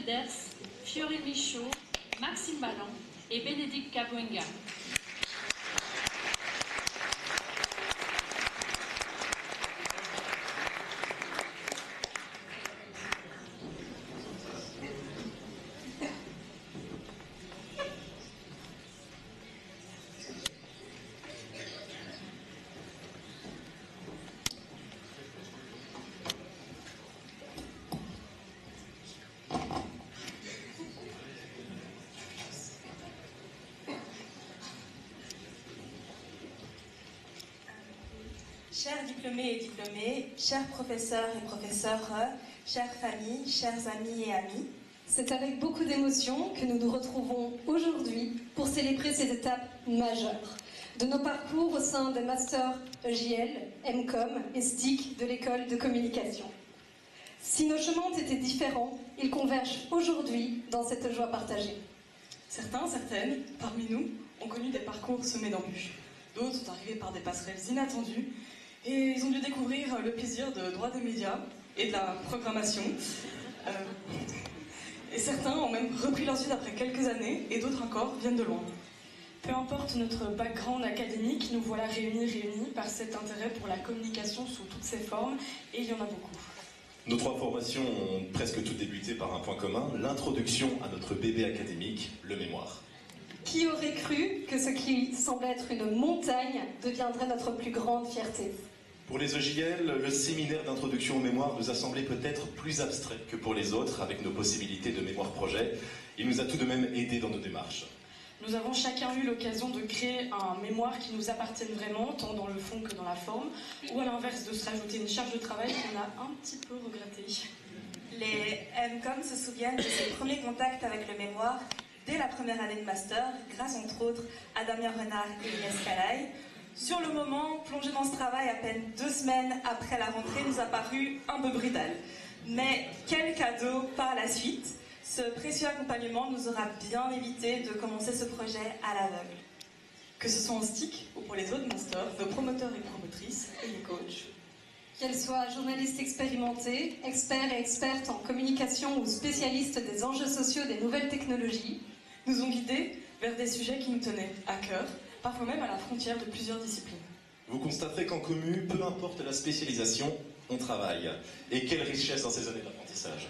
Elders, Fiori Michaud, Maxime Ballon et Bénédicte Kabwenga. Chers diplômés et diplômées, chers professeurs et professeurs, chères familles, chers amis et amies, c'est avec beaucoup d'émotion que nous nous retrouvons aujourd'hui pour célébrer ces étapes majeures de nos parcours au sein des masters EJL, MCOM et STIC de l'école de communication. Si nos chemins ont été différents, ils convergent aujourd'hui dans cette joie partagée. Certains, certaines, parmi nous, ont connu des parcours semés d'embûches. D'autres sont arrivés par des passerelles inattendues et ils ont dû découvrir le plaisir de droit des médias et de la programmation. Et certains ont même repris leurs études après quelques années et d'autres encore viennent de loin. Peu importe notre background académique, nous voilà réunis par cet intérêt pour la communication sous toutes ses formes, et il y en a beaucoup. Nos trois formations ont presque toutes débuté par un point commun, l'introduction à notre bébé académique, le mémoire. Qui aurait cru que ce qui semble être une montagne deviendrait notre plus grande fierté? Pour les EJL, le séminaire d'introduction aux mémoires nous a semblé peut-être plus abstrait que pour les autres, avec nos possibilités de mémoire projet. Il nous a tout de même aidés dans nos démarches. Nous avons chacun eu l'occasion de créer un mémoire qui nous appartienne vraiment, tant dans le fond que dans la forme, ou à l'inverse de se rajouter une charge de travail qu'on a un petit peu regrettée. Les MCOM se souviennent de ses premiers contacts avec le mémoire dès la première année de master, grâce entre autres à Damien Renard et Inès Calaï. Sur le moment, plongé dans ce travail à peine 2 semaines après la rentrée nous a paru un peu brutal. Mais quel cadeau par la suite! Ce précieux accompagnement nous aura bien évité de commencer ce projet à l'aveugle. Que ce soit en STIC ou pour les autres masters, nos promoteurs et promotrices et les coachs. Qu'elles soient journalistes expérimentés, experts et expertes en communication ou spécialistes des enjeux sociaux des nouvelles technologies, nous ont guidés vers des sujets qui nous tenaient à cœur, parfois même à la frontière de plusieurs disciplines. Vous constaterez qu'en commu, peu importe la spécialisation, on travaille. Et quelle richesse dans ces années d'apprentissage.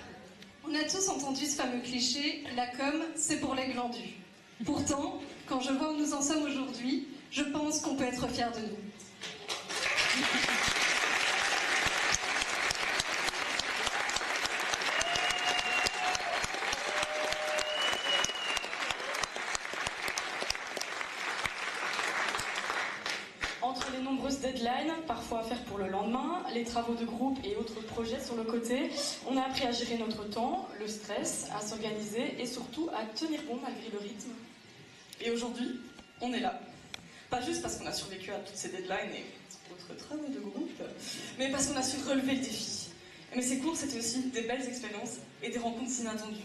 On a tous entendu ce fameux cliché, la com, c'est pour les glandus. Pourtant, quand je vois où nous en sommes aujourd'hui, je pense qu'on peut être fiers de nous. Entre les nombreuses deadlines, parfois à faire pour le lendemain, les travaux de groupe et autres projets sur le côté, on a appris à gérer notre temps, le stress, à s'organiser et surtout à tenir bon malgré le rythme. Et aujourd'hui, on est là. Pas juste parce qu'on a survécu à toutes ces deadlines et autres travaux de groupe, mais parce qu'on a su relever le défi. Mais ces cours, c'était aussi des belles expériences et des rencontres inattendues.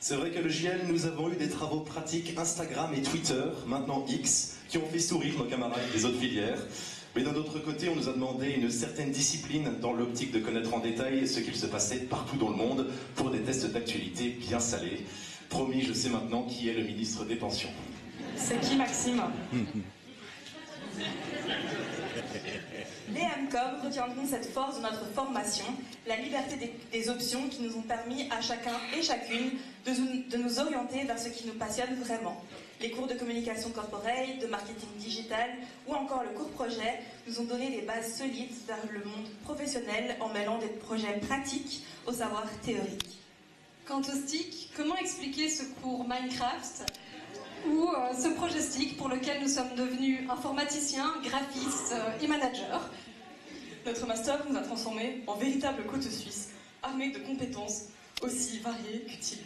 C'est vrai qu'à l'EJL, nous avons eu des travaux pratiques Instagram et Twitter, maintenant X, qui ont fait sourire nos camarades des autres filières. Mais d'un autre côté, on nous a demandé une certaine discipline dans l'optique de connaître en détail ce qu'il se passait partout dans le monde pour des tests d'actualité bien salés. Promis, je sais maintenant qui est le ministre des Pensions. C'est qui, Maxime? Les MCOM retiendront cette force de notre formation, la liberté des options qui nous ont permis à chacun et chacune de nous orienter vers ce qui nous passionne vraiment. Les cours de communication corporate, de marketing digital ou encore le cours projet nous ont donné des bases solides vers le monde professionnel en mêlant des projets pratiques au savoir théorique. Quant au STIC, comment expliquer ce cours Minecraft ou ce projet STIC pour lequel nous sommes devenus informaticiens, graphistes et managers? Notre master nous a transformés en véritables couteaux suisses, armés de compétences aussi variées qu'utiles.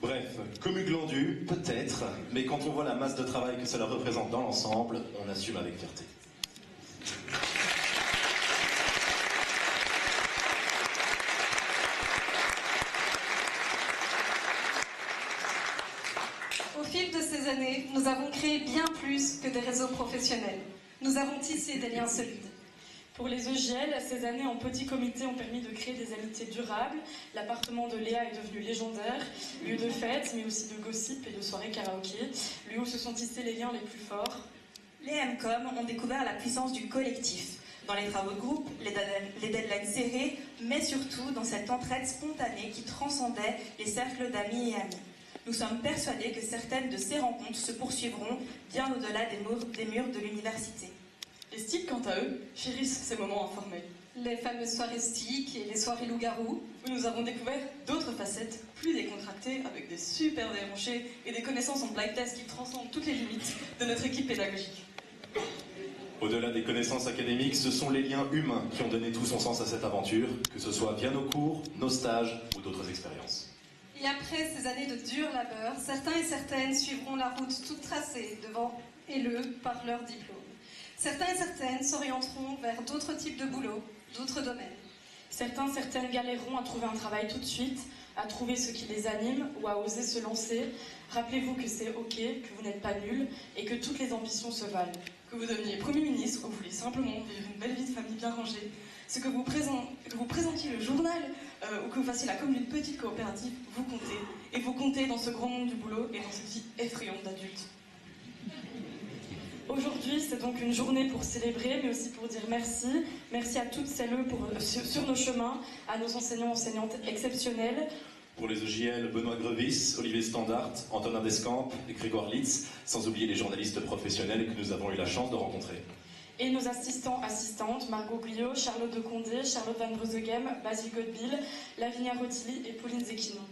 Bref, commu glandu, peut-être, mais quand on voit la masse de travail que cela représente dans l'ensemble, on assume avec fierté. Au fil de ces années, nous avons créé bien plus que des réseaux professionnels. Nous avons tissé des liens solides. Pour les EJL, ces années en petit comité ont permis de créer des amitiés durables. L'appartement de Léa est devenu légendaire, lieu de fête, mais aussi de gossip et de soirées karaoké, lieu où se sont tissés les liens les plus forts. Les MCOM ont découvert la puissance du collectif, dans les travaux de groupe, les deadlines serrés, mais surtout dans cette entraide spontanée qui transcendait les cercles d'amis et amis. Nous sommes persuadés que certaines de ces rencontres se poursuivront bien au-delà des murs de l'université. Les sticks, quant à eux, chérissent ces moments informels. Les fameuses soirées sticks et les soirées loup-garou, Où nous avons découvert d'autres facettes, plus décontractées, avec des super déhanchés et des connaissances en blind test qui transcendent toutes les limites de notre équipe pédagogique. Au-delà des connaissances académiques, ce sont les liens humains qui ont donné tout son sens à cette aventure, que ce soit via nos cours, nos stages ou d'autres expériences. Et après ces années de dur labeur, certains et certaines suivront la route toute tracée devant ELE par leur diplôme. Certains et certaines s'orienteront vers d'autres types de boulot, d'autres domaines. Certains, certaines galéreront à trouver un travail tout de suite, à trouver ce qui les anime ou à oser se lancer. Rappelez-vous que c'est ok, que vous n'êtes pas nul et que toutes les ambitions se valent. Que vous deveniez Premier ministre ou vous vouliez simplement vivre une belle vie de famille bien rangée, que vous présentiez le journal ou que vous fassiez la com d'une petite coopérative, vous comptez. Et vous comptez dans ce grand monde du boulot et dans cette vie effrayante d'adulte. Aujourd'hui, c'est donc une journée pour célébrer, mais aussi pour dire merci. Merci à toutes celles sur nos chemins, à nos enseignants, enseignantes exceptionnels. Pour les EJL, Benoît Grevis, Olivier Standart, Antonin Descamps et Grégoire Litz, sans oublier les journalistes professionnels que nous avons eu la chance de rencontrer. Et nos assistants, assistantes, Margot Guyot, Charlotte de Condé, Charlotte Van Breuzeghem, Basile Godbil, Lavinia Rotilly et Pauline Zekinon.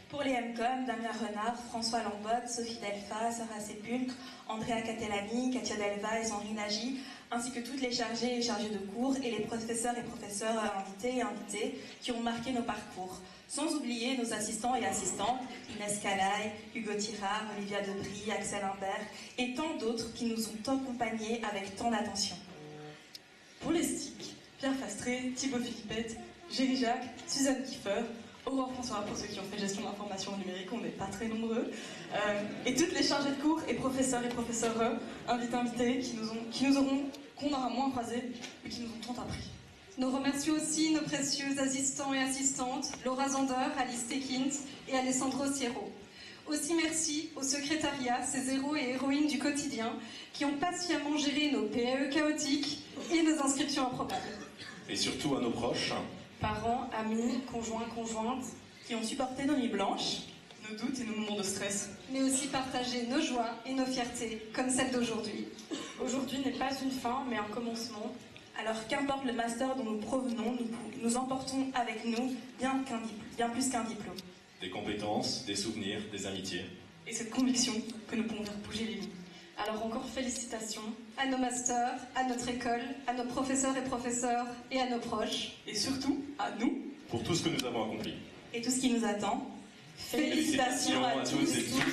Pour les MCOM, Damien Renard, François Lambotte, Sophie Delpha, Sarah Sepulcre, Andrea Catellani, Katia Delvaez, Henri Nagy, ainsi que toutes les chargées et chargés de cours et les professeurs et professeurs invités et invitées qui ont marqué nos parcours. Sans oublier nos assistants et assistantes, Inès Calaï, Hugo Tirard, Olivia Debris, Axel Imbert et tant d'autres qui nous ont accompagnés avec tant d'attention. Pour les sticks, Pierre Fastré, Thibaut Philippette, Géry Jacques, Suzanne Kiefer, Aurore François, pour ceux qui ont fait gestion d'information numérique, on n'est pas très nombreux, et toutes les chargées de cours et professeurs invités, qu'on aura moins croisés, mais qui nous ont tant appris. Nous remercions aussi nos précieux assistants et assistantes, Laura Zander, Alice Tekint et Alessandro Sierro. Aussi merci au secrétariat, ces héros et héroïnes du quotidien, qui ont patiemment géré nos PAE chaotiques et nos inscriptions improbables. Et surtout à nos proches, Parents, amis, conjoints, conjointes, qui ont supporté nos nuits blanches, Nos doutes et nos moments de stress. Mais aussi partager nos joies et nos fiertés, comme celle d'aujourd'hui. Aujourd'hui n'est pas une fin, mais un commencement. Alors qu'importe le master dont nous provenons, nous emportons avec nous bien plus qu'un diplôme. des compétences, des souvenirs, des amitiés. Et cette conviction que nous pouvons faire bouger les lignes. Alors encore félicitations. À nos masters, à notre école, à nos professeurs et professeurs et à nos proches. Et surtout, à nous. Pour tout ce que nous avons accompli. Et tout ce qui nous attend. Félicitations à tous et toutes.